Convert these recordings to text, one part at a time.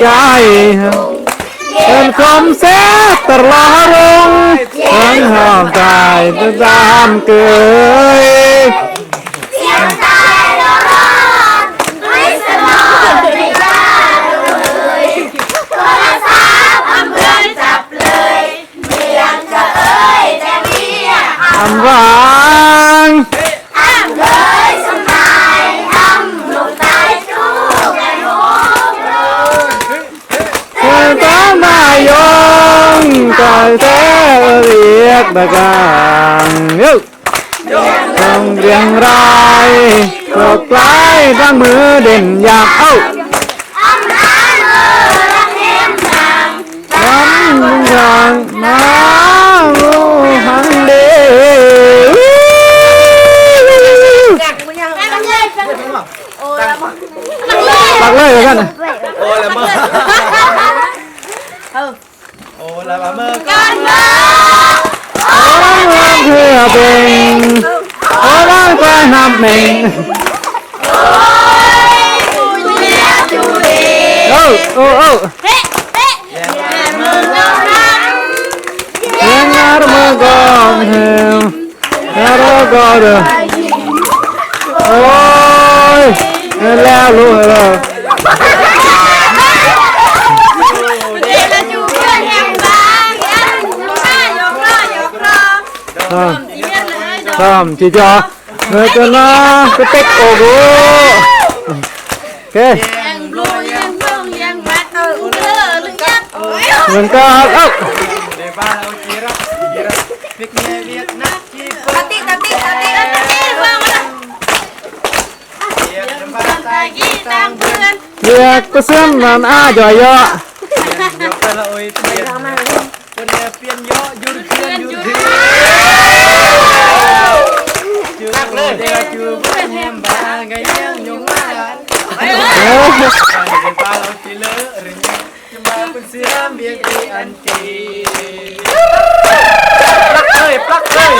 ใจเป็นคมเสียตลอดลงทั้งหอบใจจะตามเกยอำวางต้องมายงก่อยเท้เรียกตะการต้องเรียงรายกดปลายตั้งมือเด่นอยากทำทางมาหันเดีตักเลยเหมือนกันโอ้ละเมอโอ้ละเมอกันเพื่อเป็นโอ้ร่างกายหับหนึ่งโอ้โอ้โอ้ยังงานมือก่อนเหี่ยวงานก่อนเด้อโอ้ยแล้วรู้แล้วทำจีจ่อเมื่อกันนะก็เต็กโอ้โหโอเคเหมือนกันเอ้าเดี๋ยวบ้านเราจีรับเวียกเมียเวียกนักจีบตัดตีเรียกก็เสื่อมมันจ่อยเยอะแต่ละโอ้ยเปลี่ยนคนเนี่ยเปลี่ยนเยอะยุดเพื่อนยุดที่จูเลยเดี๋ยวจูเพื่อนแฮมบางไงยังยงมาเดี๋ยวบ้านเราจีเลอะหรือจะมาเป็นเสียมเบียกีอันจีปลักเลย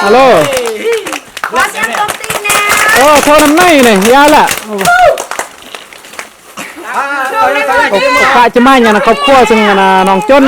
ฮัลโหลโอ้พอทำไมเนี่ยยาละปะจะไม่เนี่ยนะครอบครัวซึ่งน้องจน